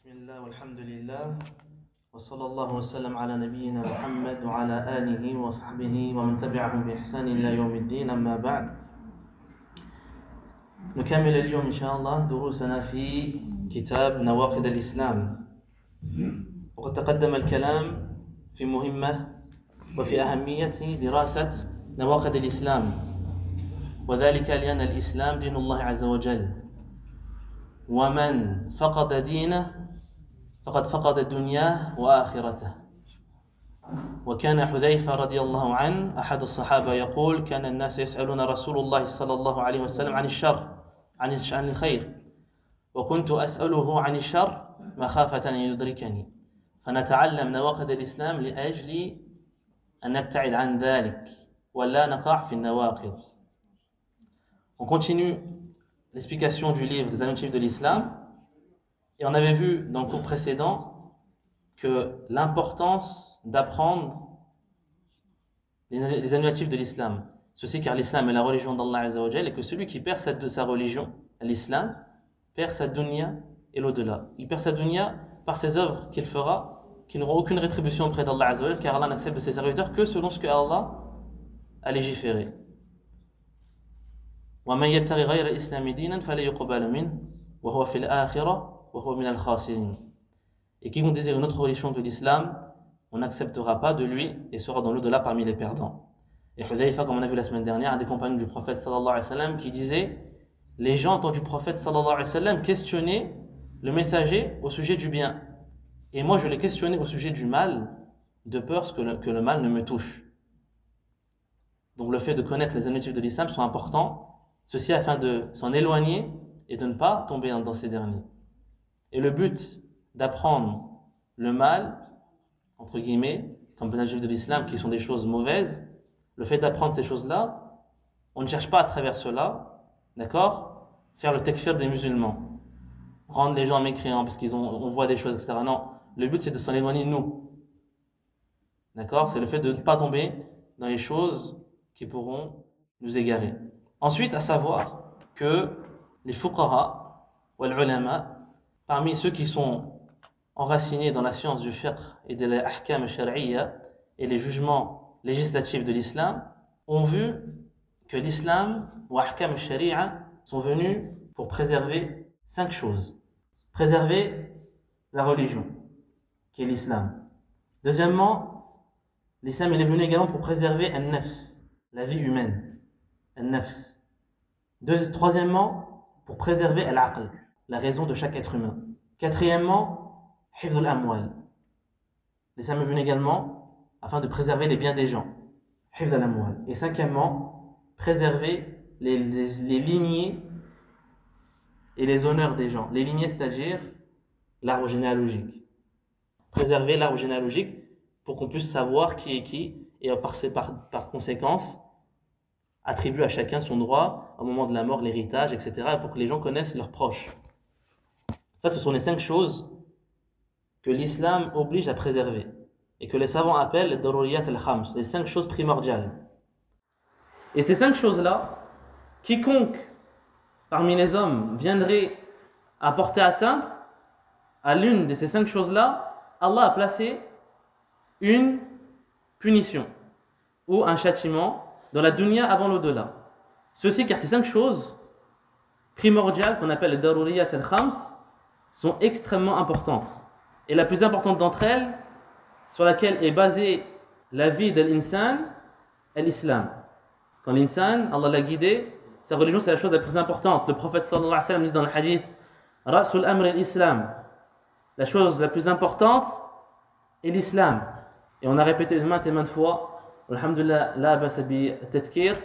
Bismillah walhamdulillah wa sallallahu wa sallam ala nabiyyina Muhammad wa ala alihi wa sahbihi wa man tabi'ahum bi ihsan ila yawmiddin amma ba'd. نكمل اليوم إن شاء الله دروسنا في كتاب نواقض الإسلام. وقد تقدم الكلام في مهمة وفي أهمية دراسة نواقض الإسلام، وذلك لأن الإسلام دين الله عز وجل، ومن فقد دينه فقد فقد دنياه وآخرته. وكان حذيفة رضي الله عنه أحد الصحابة يقول: كان الناس يسألون رسول الله صلى الله عليه وسلم عن الشر عن الخير، وكنت أسأله عن الشر مخافة أن يدركني. فنتعلم نواقض الإسلام لأجل أن نبتعد عن ذلك ولا نقع في النواقض. On continue l'explication du livre des annotatifs de l'islam, et on avait vu dans le cours précédent que l'importance d'apprendre les annotatifs de l'islam. Ceci car l'islam est la religion d'Allah Azza wa Jal, et que celui qui perd sa religion, l'islam, perd sa dunya et l'au-delà. Il perd sa dunya par ses œuvres qu'il fera, qui n'auront aucune rétribution auprès d'Allah Azza wa Jal, car Allah n'accepte de ses serviteurs que selon ce que Allah a légiféré. وَمَنْ يَبْتَغِ غَيْرَ الْإِسْلَامِ دِينًا فَلَا يُقْبَلَ مِنْهُ وَهُوَ فِي الْآخِرَةِ وَهُوَ مِنَ الْخَاسِرِينَ. Et quiconque désire une autre religion que l'islam, on n'acceptera pas de lui et sera dans l'au-delà parmi les perdants. Et Hudhayfa, comme on a vu la semaine dernière, un des compagnons du prophète sallallahu alayhi wa sallam, qui disait: les gens entendent du prophète sallallahu alayhi wa sallam questionner le messager au sujet du bien, et moi je l'ai questionné au sujet du mal, de peur que le mal ne me touche. Donc le fait de connaître les annotatifs de l'islam sont importants, ceci afin de s'en éloigner et de ne pas tomber dans ces derniers. Et le but d'apprendre le mal, entre guillemets, comme les annotatifs de l'islam qui sont des choses mauvaises, le fait d'apprendre ces choses-là, on ne cherche pas à travers cela, d'accord, faire le takfir des musulmans, rendre les gens mécréants parce on voit des choses, etc. Non, le but c'est de s'en éloigner nous. D'accord, c'est le fait de ne pas tomber dans les choses qui pourront nous égarer. Ensuite, à savoir que les fuqaha wal ulama, parmi ceux qui sont enracinés dans la science du fiqh et de la ahkam shar'iyya et les jugements législatifs de l'islam, ont vu que l'islam ou ahkam sharia sont venus pour préserver 5 choses. Préserver la religion, qui est l'islam. Deuxièmement, l'islam est venu également pour préserver an-nafs, la vie humaine, an-nafs. Troisièmement, pour préserver al-aql, la raison de chaque être humain. Quatrièmement, hifz al-amwal. L'islam est venu également afin de préserver les biens des gens, hifz al-amwal. Et cinquièmement, préserver les lignées et les honneurs des gens. Les lignées, c'est-à-dire l'arbre généalogique. Préserver l'arbre généalogique pour qu'on puisse savoir qui est qui, et par conséquence attribuer à chacun son droit au moment de la mort, l'héritage, etc., pour que les gens connaissent leurs proches. Ça, ce sont les 5 choses que l'islam oblige à préserver et que les savants appellent les daruriyat al-khams, les 5 choses primordiales. Et ces 5 choses-là, quiconque parmi les hommes viendrait à porter atteinte à l'une de ces 5 choses-là, Allah a placé une punition ou un châtiment dans la dunya avant l'au-delà. Ceci car ces 5 choses primordiales qu'on appelle les daruriyat al-khams sont extrêmement importantes. Et la plus importante d'entre elles, sur laquelle est basée la vie de l'insan, est l'islam. Quand l'insan, Allah l'a guidé, sa religion c'est la chose la plus importante. Le prophète sallallahu alayhi wa sallam dit dans le hadith: Ra'sul amr al-islam, la chose la plus importante est l'islam. Et on a répété maintes et maintes fois, alhamdulillah, la basa bi tadhkir,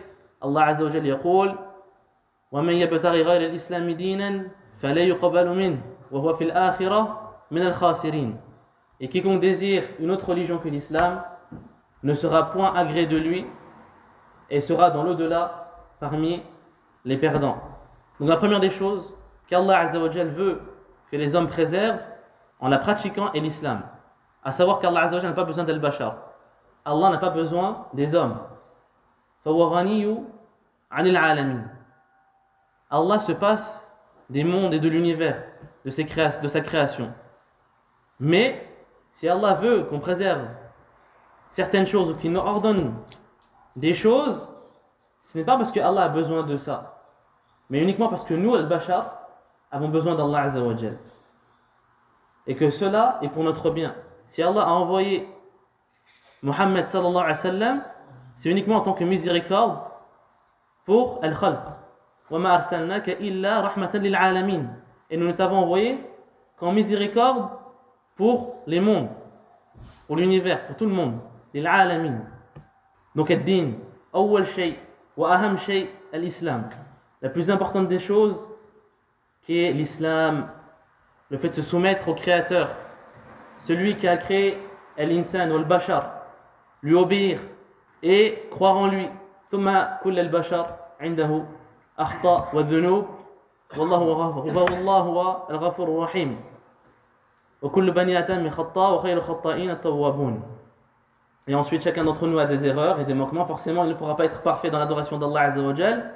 Allah azza wa jalla yaqul: wa man yabtaghi ghayra al-islam dinan fala yuqbalu minhu wa huwa fil akhirah min al-khasirin. Et quiconque désire une autre religion que l'islam ne sera point agréé de lui et sera dans l'au-delà parmi les perdants. Donc la première des choses qu'Allah Azza wa Jal veut que les hommes préservent en la pratiquant est l'islam. À savoir qu'Allah Azza wa Jal n'a pas besoin d'al-bashar. Allah n'a pas besoin des hommes. Allah se passe des mondes et de l'univers, de sa création. Mais si Allah veut qu'on préserve certaines choses ou qu'il nous ordonne des choses, ce n'est pas parce que Allah a besoin de ça, mais uniquement parce que nous, al-Bashar, avons besoin d'Allah Azza wa Jal. Et que cela est pour notre bien. Si Allah a envoyé Muhammad sallallahu alayhi wa sallam, c'est uniquement en tant que miséricorde pour al-Khalq. wa ma arsalnaka illa rahmatan lil alamin. Et nous ne t'avons envoyé qu'en miséricorde pour les mondes, pour l'univers, pour tout le monde. Lil alamin. Donc ad-din, awwal shay wa aham shay al-islam. La plus importante des choses qui est l'islam, le fait de se soumettre au créateur, celui qui a créé al-insan ou al-bashar, lui obéir et croire en lui. ثم كل البشر عنده أخطاء والذنوب والله هو الغفور الرحيم وكل بني آدم خطاء وخير الخطائين التوابون. Et ensuite chacun d'entre nous a des erreurs et des manquements. Forcément il ne pourra pas être parfait dans l'adoration d'Allah Azza wa Jal,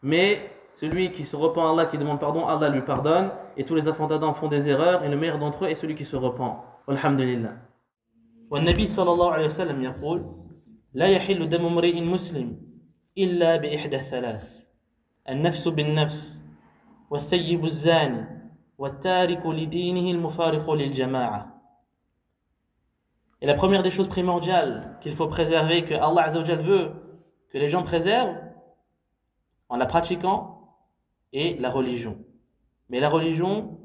mais celui qui se repent à Allah, qui demande pardon, Allah lui pardonne, et tous les enfants d'Adam font des erreurs et le meilleur d'entre eux est celui qui se repent. Walhamdulillah. والنبي صلى الله عليه وسلم يقول لا يحل دم امرئ مسلم إلا بإحدى الثلاث النفس بالنفس والثيب الزاني والتارك لدينه المفارق للجماعة. Et la première des choses primordiales qu'il faut préserver, que Allah Azza wa Jal veut que les gens préservent en la pratiquant, est la religion. Mais la religion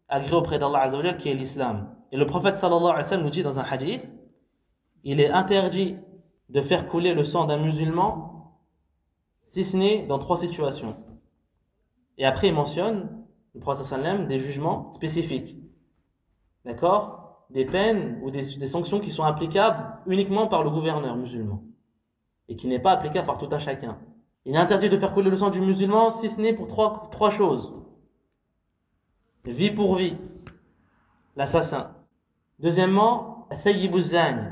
agréée auprès d'Allah Azza wa Jal qui est l'islam. Et le prophète sallallahu alayhi wa sallam nous dit dans un hadith, il est interdit de faire couler le sang d'un musulman si ce n'est dans 3 situations. Et après il mentionne, le prophète sallallahu alayhi wa sallam, des jugements spécifiques. D'accord? Des peines ou des sanctions qui sont applicables uniquement par le gouverneur musulman et qui n'est pas applicable par tout un chacun. Il est interdit de faire couler le sang du musulman si ce n'est pour trois choses. Vie pour vie, l'assassin. Deuxièmement, Thayyib az-Zani,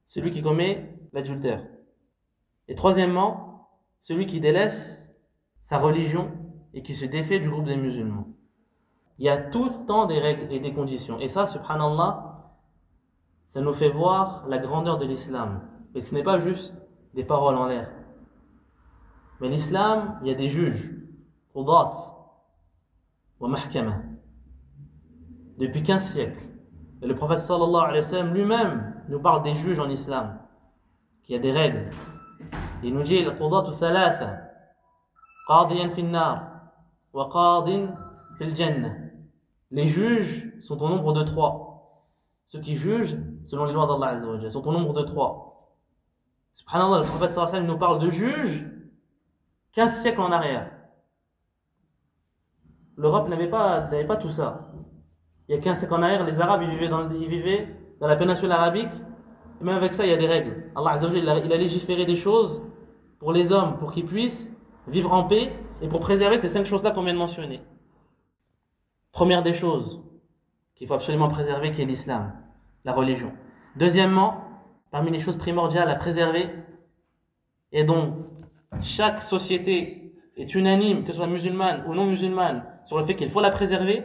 celui qui commet l'adultère. Et troisièmement, celui qui délaisse sa religion et qui se défait du groupe des musulmans. Il y a tout le temps des règles et des conditions. Et ça, subhanallah, ça nous fait voir la grandeur de l'islam. Et que ce n'est pas juste des paroles en l'air. Mais l'islam, il y a des juges, qudat wa mahkama, depuis 15 siècles. Et le prophète sallallahu alayhi wa sallam lui-même nous parle des juges en islam, qu'il y a des règles. Il nous dit, al-qudat thalatha, qadiyan fi an-nar, wa qadin fi al-jannah. Les juges sont au nombre de 3. Ceux qui jugent selon les lois d'Allah Azza wa Jalla sont au nombre de 3. Subhanallah, le prophète sallallahu alayhi wa sallam nous parle de juges 15 siècles en arrière. L'Europe n'avait pas tout ça. Il y a 15 siècles en arrière, les Arabes ils vivaient dans la péninsule arabique. Et même avec ça, il y a des règles. Allah Azza wa Jalla, il a légiféré des choses pour les hommes, pour qu'ils puissent vivre en paix et pour préserver ces 5 choses-là qu'on vient de mentionner. Première des choses qu'il faut absolument préserver, qui est l'islam, la religion. Deuxièmement, parmi les choses primordiales à préserver, et dont chaque société est unanime, que ce soit musulmane ou non musulmane, sur le fait qu'il faut la préserver,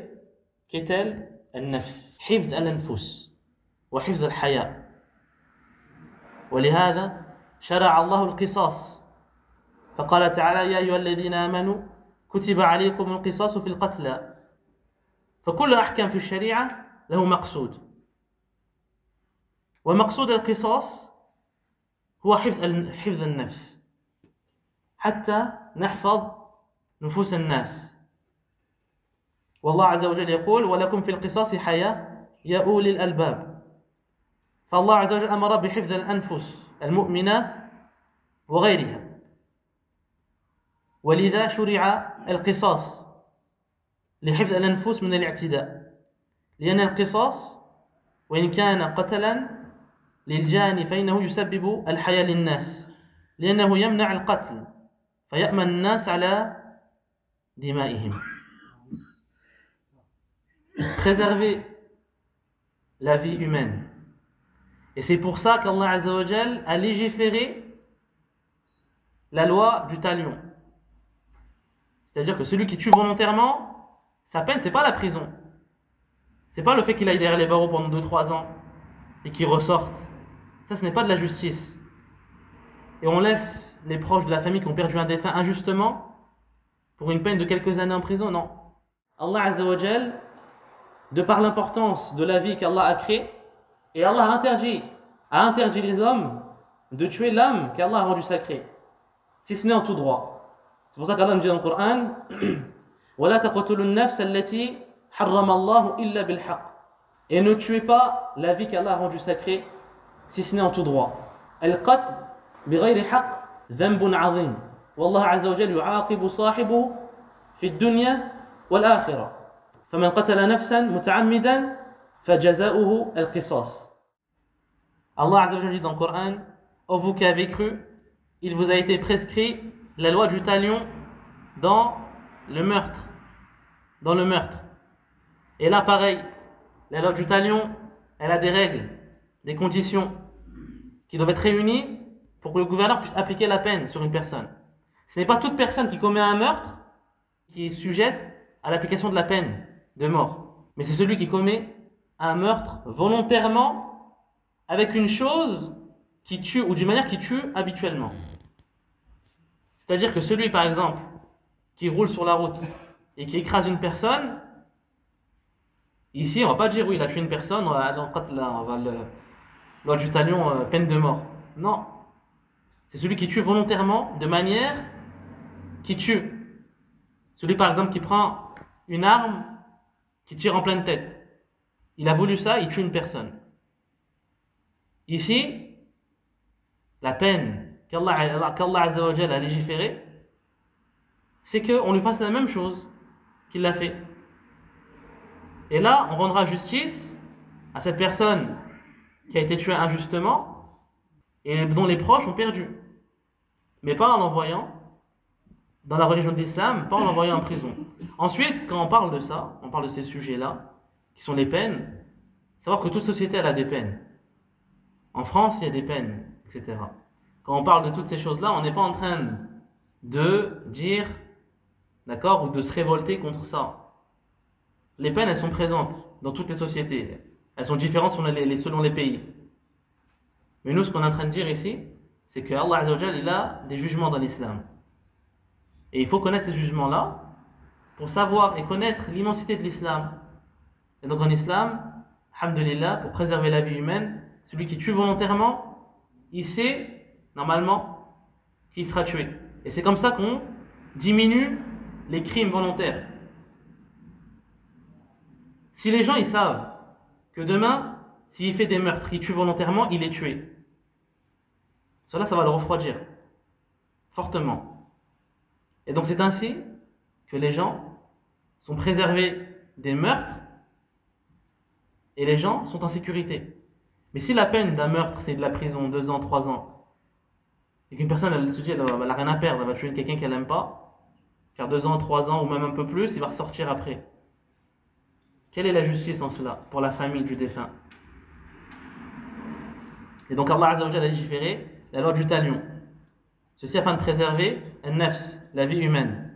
qu'est-elle? Al-nafs. Hifd al-anfus. Wa hifd al-haya. ولهذا شرع الله القصاص فقال تعالى يا أيها الذين آمنوا كتب عليكم القصاص في القتلى فكل أحكام في الشريعة له مقصود ومقصود القصاص هو حفظ النفس حتى نحفظ نفوس الناس. والله عز وجل يقول ولكم في القصاص حياة يا أولي الألباب. فالله عز وجل أمر بحفظ الأنفس المؤمنة وغيرها، ولذا شرع القصاص لحفظ الأنفس من الاعتداء، لأن القصاص وإن كان قتلا للجاني فإنه يسبب الحياة للناس لأنه يمنع القتل فيأمن الناس على دمائهم. Préserver la vie humaine. Et c'est pour ça qu'Allah Azza wa Jal a légiféré la loi du talion. C'est-à-dire que celui qui tue volontairement, sa peine, c'est pas la prison. C'est pas le fait qu'il aille derrière les barreaux pendant 2-3 ans et qu'il ressorte. Ça, ce n'est pas de la justice. Et on laisse les proches de la famille qui ont perdu un défunt injustement pour une peine de quelques années en prison, non. Allah Azza wa Jal, de par l'importance de la vie qu'Allah a créée, et Allah a interdit les hommes de tuer l'âme qu'Allah a rendue sacrée, si ce n'est en tout droit. C'est pour ça qu'Allah nous dit dans le Coran وَلَا تَقْتُلُوا النَّفْسَ الَّتِي حَرَّمَ اللَّهُ إِلَّا بِالْحَقِّ. Et ne tuez pas la vie qu'Allah a rendue sacrée, si ce n'est en tout droit. القتل بغير حق ذنب عظيم والله عز وجل يعاقب صاحبه في الدنيا والآخرة فمن قتل نفسا متعمدا فجزاؤه القصاص. Allah Azza wa Jalla dit dans le Coran: ô vous qui avez cru, il vous a été prescrit la loi du talion dans le meurtre. Et là, pareil, la loi du talion, elle a des règles, des conditions qui doivent être réunies pour que le gouverneur puisse appliquer la peine sur une personne. Ce n'est pas toute personne qui commet un meurtre qui est sujette à l'application de la peine de mort. Mais c'est celui qui commet un meurtre volontairement avec une chose qui tue ou d'une manière qui tue habituellement. C'est-à-dire que celui, par exemple, qui roule sur la route et qui écrase une personne, ici, on ne va pas dire oui, il a tué une personne, on va loi du talion, peine de mort. Non. C'est celui qui tue volontairement de manière qui tue. Celui, par exemple, qui prend une arme, qui tire en pleine tête. Il a voulu ça, il tue une personne. Ici, la peine qu'Allah Azza wa Jalla a légiférée, c'est qu'on lui fasse la même chose qu'il l'a fait. Et là, on rendra justice à cette personne qui a été tuée injustement et dont les proches ont perdu. Mais pas en l'envoyant dans la religion de l'islam, pas en l'envoyant en prison. Ensuite, quand on parle de ça, on parle de ces sujets-là, qui sont les peines, savoir que toute société elle a des peines. En France, il y a des peines, etc. Quand on parle de toutes ces choses-là, on n'est pas en train de dire, d'accord, ou de se révolter contre ça. Les peines, elles sont présentes dans toutes les sociétés. Elles sont différentes selon les pays. Mais nous, ce qu'on est en train de dire ici, c'est que Allah Azza wa Jalla, il a des jugements dans l'islam. Et il faut connaître ces jugements-là pour savoir et connaître l'immensité de l'islam. Et donc en islam, alhamdulillah, pour préserver la vie humaine, celui qui tue volontairement, il sait, normalement, qu'il sera tué. Et c'est comme ça qu'on diminue les crimes volontaires. Si les gens, ils savent que demain, s'il fait des meurtres, il tue volontairement, il est tué. Cela, ça va le refroidir. Fortement. Et donc c'est ainsi que les gens sont préservés des meurtres et les gens sont en sécurité. Mais si la peine d'un meurtre, c'est de la prison, 2 ans, 3 ans, et qu'une personne, elle se dit, elle n'a rien à perdre, elle va tuer quelqu'un qu'elle n'aime pas, faire 2 ans, 3 ans, ou même un peu plus, il va ressortir après. Quelle est la justice en cela, pour la famille du défunt? Et donc Allah Azza wa Jalla a légiféré la loi du talion. Ceci afin de préserver al-nafs, la vie humaine.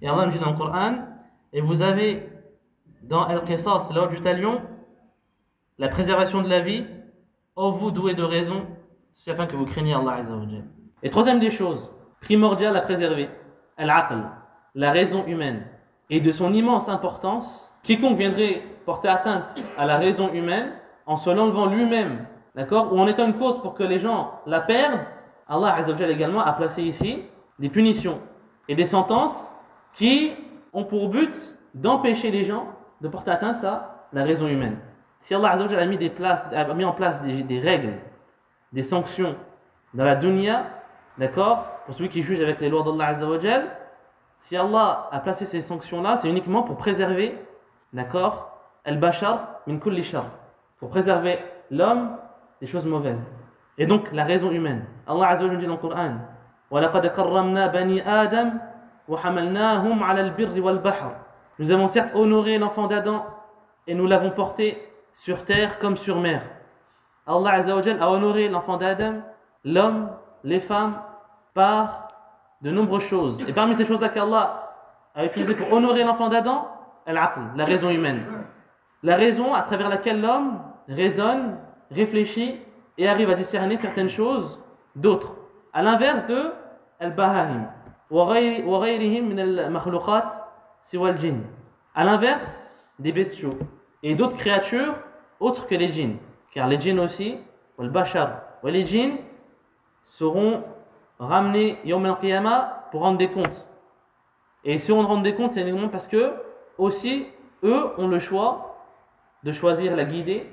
Et Allah nous dit dans le Coran, et vous avez dans Al-Qisas, la loi du talion, la préservation de la vie, ô vous doués de raison, c'est afin que vous craigniez Allah Azza wa Jalla. Et troisième des choses primordiales à préserver, al-aql, la raison humaine. Et de son immense importance, quiconque viendrait porter atteinte à la raison humaine en se l'enlevant lui-même, d'accord, ou en étant une cause pour que les gens la perdent, Allah Azza wa Jalla également a placé ici des punitions et des sentences qui ont pour but d'empêcher les gens de porter atteinte à la raison humaine. Si Allah Azza wa Jalla a mis en place des règles, des sanctions dans la dunya, d'accord, pour celui qui juge avec les lois d'Allah Azza wa Jalla, si Allah a placé ces sanctions-là, c'est uniquement pour préserver, d'accord, al-bashar min kulli shar, pour préserver l'homme des choses mauvaises. Et donc la raison humaine. Allah Azza wa Jalla dit dans le Coran, وَلَقَدْ كَرَّمْنَا بَنِي آدَمَ وَحَمَلْنَاهُمْ عَلَى الْبِرِّ وَالْبَحْرِ. Nous avons certes honoré l'enfant d'Adam et nous l'avons porté sur terre comme sur mer. Allah Azza wa Jalla a honoré l'enfant d'Adam, l'homme, les femmes, par de nombreuses choses. Et parmi ces choses-là qu'Allah a utilisées pour honorer l'enfant d'Adam, al-aql, la raison humaine. la raison à travers laquelle l'homme raisonne, réfléchit et arrive à discerner certaines choses d'autres. À l'inverse de al-bahahim, وغيرهم من المخلوقات سوى الجن. À l'inverse des bestiaux et d'autres créatures autres que les djinns. Car les djinns aussi, al-bashar, les djinns seront ramenés Yawm al-Qiyamah pour rendre des comptes. Et si on rend des comptes, c'est uniquement parce que aussi eux ont le choix de choisir la guidée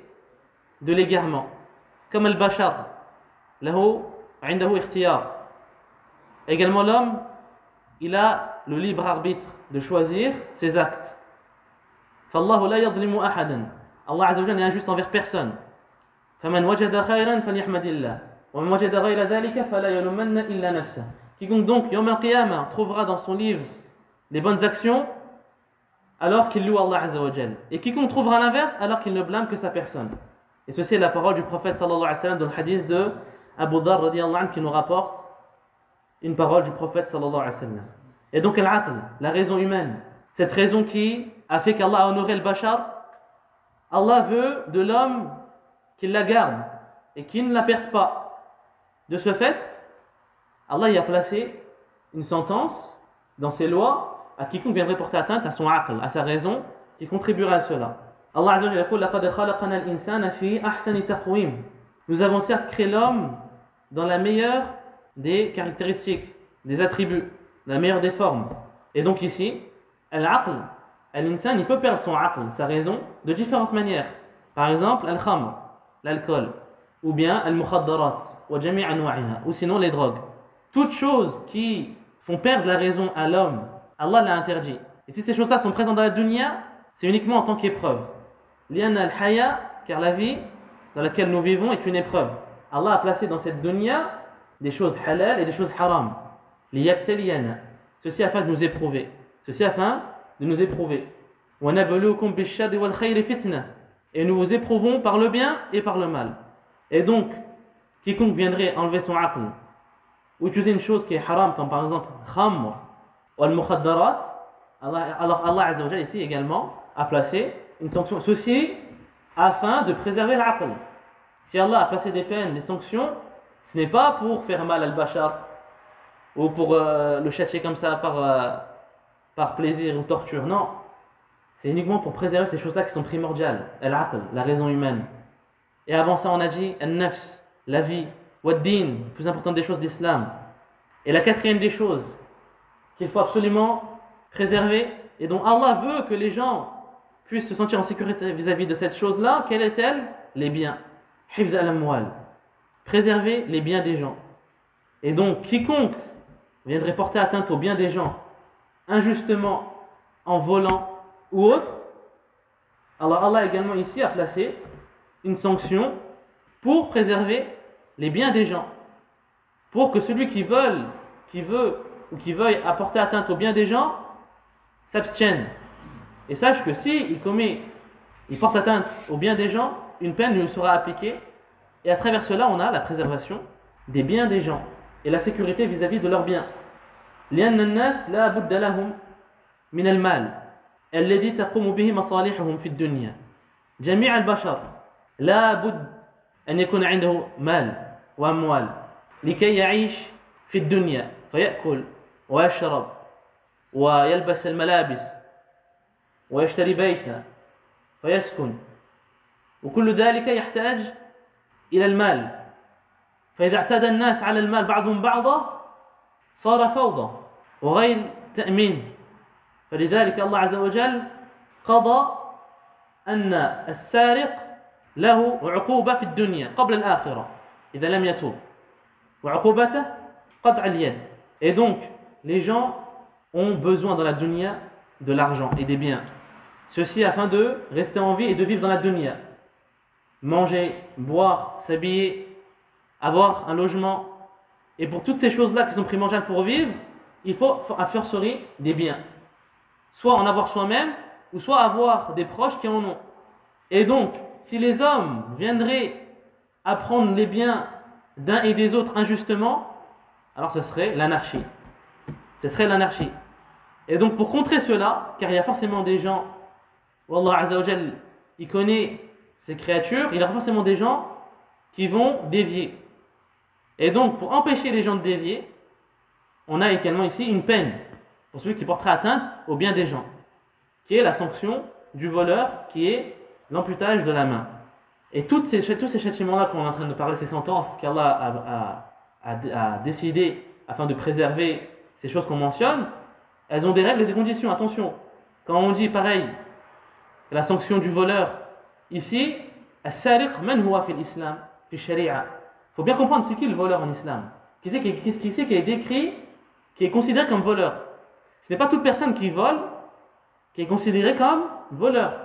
de l'égarement. Comme al-bashar, lahu indahu ikhtiyar. Également l'homme, il a le libre arbitre de choisir ses actes. Fallahu la yadhlimu ahadan. Allah Azza wa Jalla n'est injuste envers personne. Faman wajada khayran falyahmadillah. Wa man wajada ghayra dhalika fala yalumanna illa nafsah. Quiconque donc Yawm al-Qiyamah trouvera dans son livre les bonnes actions, alors qu'il loue Allah Azza wa Jalla. Et quiconque trouvera l'inverse, alors qu'il ne blâme que sa personne. Et ceci est la parole du prophète sallallahu alayhi wa sallam dans le hadith de Abu Dharr radiyallahu anhu qui nous rapporte une parole du prophète sallallahu alayhi wa sallam. Et donc al-aql, la raison humaine, cette raison qui a fait qu'Allah a honoré le bashar, Allah veut de l'homme qu'il la garde et qu'il ne la perde pas. De ce fait, Allah y a placé une sentence dans ses lois à quiconque viendrait porter atteinte à son aql, à sa raison, qui contribuera à cela. Allah Azza wa Jalla dit laqad khalaqna al-insana fi ahsani taqwim. Nous avons certes créé l'homme dans la meilleure des caractéristiques, des attributs, la meilleure des formes. Et donc ici, al-aql, l'insan, il peut perdre son aql, sa raison, de différentes manières. Par exemple, al-khamr, l'alcool, ou bien al-mukhaddarat, wa jami' anwa'iha, ou sinon les drogues. Toutes choses qui font perdre la raison à l'homme, Allah l'a interdit. Et si ces choses-là sont présentes dans la dunya, c'est uniquement en tant qu'épreuve. Liana al-haya, car la vie dans laquelle nous vivons est une épreuve. Allah a placé dans cette dunya des choses halal et des choses haram. Liyabtaliyana. Ceci afin de nous éprouver. Ceci afin de nous éprouver. Wa nabluukum bish-sharri wal khayri fitna. Et nous vous éprouvons par le bien et par le mal. Et donc, quiconque viendrait enlever son aql ou utiliser une chose qui est haram, comme par exemple khamr ou al-mukhaddarat, alors Allah Azza wa Jalla ici également a placé une sanction. Ceci afin de préserver l'aql. Si Allah a placé des peines, des sanctions, ce n'est pas pour faire mal al-bashar ou pour le châtier comme ça par plaisir ou torture, non. C'est uniquement pour préserver ces choses-là qui sont primordiales. Al-aql, la raison humaine. Et avant ça, on a dit al-nafs, la vie, wad-din, la plus importante des choses d'islam. Et la quatrième des choses qu'il faut absolument préserver et dont Allah veut que les gens puissent se sentir en sécurité vis-à-vis de cette chose-là, quelle est-elle? Les biens. Hifz al-amwal. Préserver les biens des gens. Et donc, quiconque viendrait porter atteinte aux biens des gens injustement en volant ou autre, alors Allah également ici a placé une sanction pour préserver les biens des gens, pour que celui qui veut ou qui veuille apporter atteinte aux biens des gens s'abstienne et sache que si il porte atteinte aux biens des gens, une peine lui sera appliquée, et à travers cela on a la préservation des biens des gens et la sécurité vis-à-vis de leurs biens. لأن الناس لا بد لهم من المال الذي تقوم به مصالحهم في الدنيا. جميع البشر لا بد أن يكون عنده مال وأموال لكي يعيش في الدنيا فيأكل ويشرب ويلبس الملابس ويشتري بيتا فيسكن، وكل ذلك يحتاج إلى المال. فإذا اعتدى الناس على المال بعضهم بعضا صار فوضى وغير تأمين. فلذلك الله عز وجل قضى أن السارق له عقوبة في الدنيا قبل الآخرة إذا لم يتوب وعقوبته قطع اليد. Et donc les gens ont besoin dans la dunya de l'argent et des biens, ceci afin de rester en vie et de vivre dans la dunya, manger, boire, s'habiller, avoir un logement. Et pour toutes ces choses-là qui sont primordiales pour vivre, il faut a fortiori des biens, soit en avoir soi-même ou soit avoir des proches qui en ont. Et donc si les hommes viendraient à prendre les biens d'un et des autres injustement, alors ce serait l'anarchie. Ce serait l'anarchie. Et donc pour contrer cela, car il y a forcément des gens, Wallah Azza wa Jal, il connaît ces créatures, il y aura forcément des gens qui vont dévier. Et donc, pour empêcher les gens de dévier, on a également ici une peine pour celui qui portera atteinte au bien des gens, qui est la sanction du voleur, qui est l'amputage de la main. Et tous ces châtiments-là qu'on est en train de parler, ces sentences qu'Allah a décidées afin de préserver ces choses qu'on mentionne, elles ont des règles et des conditions. Attention, quand on dit pareil, la sanction du voleur, ici, as-sariq man huwa fi l'islam, fi sharia. Il faut bien comprendre c'est qui le voleur en islam. Qui c'est qui est décrit, qui est considéré comme voleur. Ce n'est pas toute personne qui vole qui est considéré comme voleur.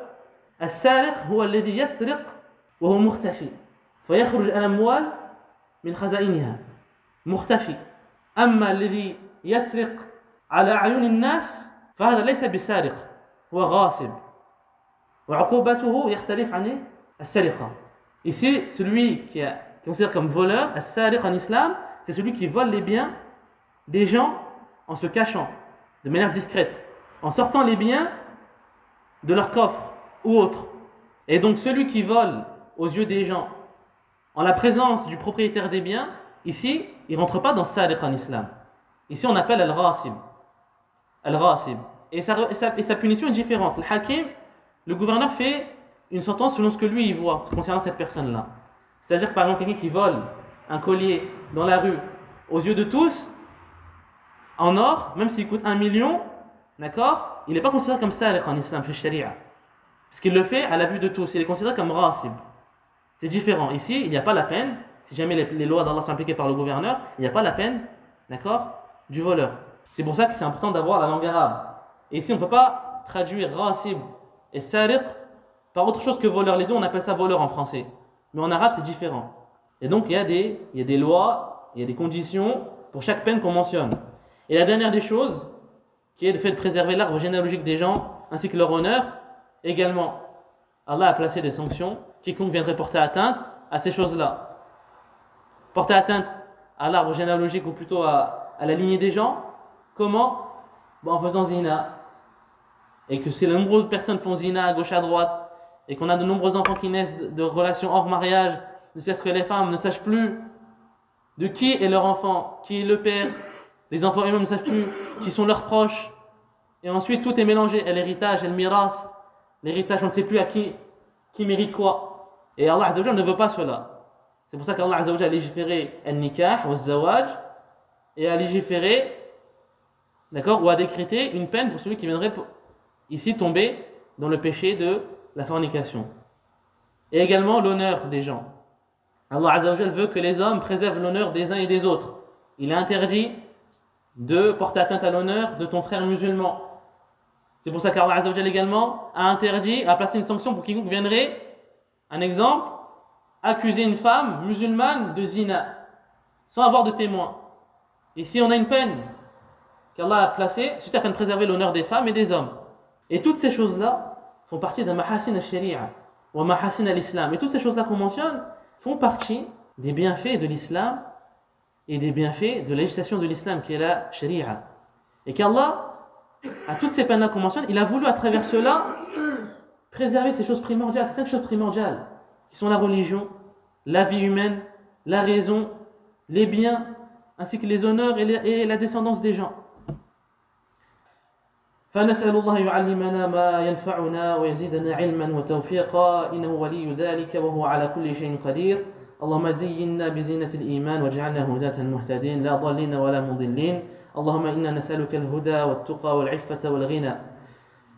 As-sariq huwa alladhi yasriq wa huwa mukhtafi. فيخرج الأموال من خزائنها مختفي. أما الذي يسرق على أعين الناس فهذا ليس بسارق هو غاصب وعقوبته يختلف عن السرقة. Ici, celui qui est considéré comme voleur, as-sariq en islam, c'est celui qui vole les biens des gens en se cachant, de manière discrète, en sortant les biens de leur coffre ou autre. Et donc celui qui vole aux yeux des gens, en la présence du propriétaire des biens, ici, il ne rentre pas dans sariq en islam. Ici, on appelle al-ghasib. Al-ghasib. Et sa punition est différente. Le hakim, le gouverneur fait une sentence selon ce que lui il voit concernant cette personne-là. C'est-à-dire que par exemple, quelqu'un qui vole un collier dans la rue aux yeux de tous, en or, même s'il coûte 1 million, d'accord, il n'est pas considéré comme sariq en islam, fait sharia. Parce qu'il le fait à la vue de tous, il est considéré comme ghasib. C'est différent. Ici, il n'y a pas la peine, si jamais les lois d'Allah sont appliquées par le gouverneur, il n'y a pas la peine, d'accord, du voleur. C'est pour ça que c'est important d'avoir la langue arabe. Et ici, on ne peut pas traduire ghasib et sariq par autre chose que voleur. Les deux, on appelle ça voleur en français. Mais en arabe, c'est différent. Et donc, il y a des lois, il y a des conditions pour chaque peine qu'on mentionne. Et la dernière des choses, qui est le fait de préserver l'arbre généalogique des gens, ainsi que leur honneur, également, Allah a placé des sanctions. Quiconque viendrait porter atteinte à ces choses-là. Porter atteinte à l'arbre généalogique, ou plutôt à la lignée des gens, comment? En faisant zina. Et que si de nombreuses personnes font zina à gauche à droite, et qu'on a de nombreux enfants qui naissent de relations hors mariage, jusqu'à ce que les femmes ne sachent plus de qui est leur enfant, qui est le père, les enfants eux-mêmes ne savent plus qui sont leurs proches, et ensuite tout est mélangé, et l'héritage, et le mirath, l'héritage on ne sait plus à qui mérite quoi. Et Allah Azza wa Jalla ne veut pas cela. C'est pour ça qu'Allah Azza wa Jalla a légiféré al-nikah ou al-zawaj, et a légiféré, d'accord, ou a décrété une peine pour celui qui viendrait ici tomber dans le péché de la fornication. Et également l'honneur des gens. Allah Azza wa Jalla veut que les hommes préservent l'honneur des uns et des autres. Il est interdit de porter atteinte à l'honneur de ton frère musulman. C'est pour ça qu'Allah Azza wa Jalla également a interdit, a placé une sanction pour quiconque viendrait, un exemple, accuser une femme musulmane de zina, sans avoir de témoin. Ici, on a une peine qu'Allah a placée, juste afin de préserver l'honneur des femmes et des hommes. Et toutes ces choses-là font partie de mahasin al-sharia, ou mahasin al-islam. Et toutes ces choses-là qu'on mentionne font partie des bienfaits de l'islam et des bienfaits de la législation de l'islam, qui est la sharia. Et qu'Allah, à toutes ces peines-là qu'on mentionne, il a voulu à travers cela préserver ces choses primordiales, ces 5 choses primordiales, qui sont la religion, la vie humaine, la raison, les biens, ainsi que les honneurs et la descendance des gens. فنسأل الله يعلمنا ما ينفعنا ويزيدنا علما وتوفيقا إنه ولي ذلك وهو على كل شيء قدير. اللهم زينا بزينة الإيمان واجعلنا هداة مهتدين لا ضالين ولا مضلين. اللهم إنا نسألك الهدى والتقى والعفة والغنى.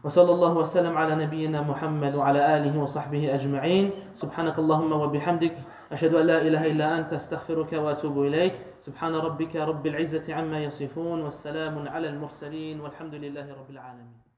وصلى الله وسلم على نبينا محمد وعلى آله وصحبه أجمعين. سبحانك اللهم وبحمدك أشهد أن لا إله إلا أنت أستغفرك وأتوب إليك. سبحان ربك رب العزة عما يصفون والسلام على المرسلين والحمد لله رب العالمين.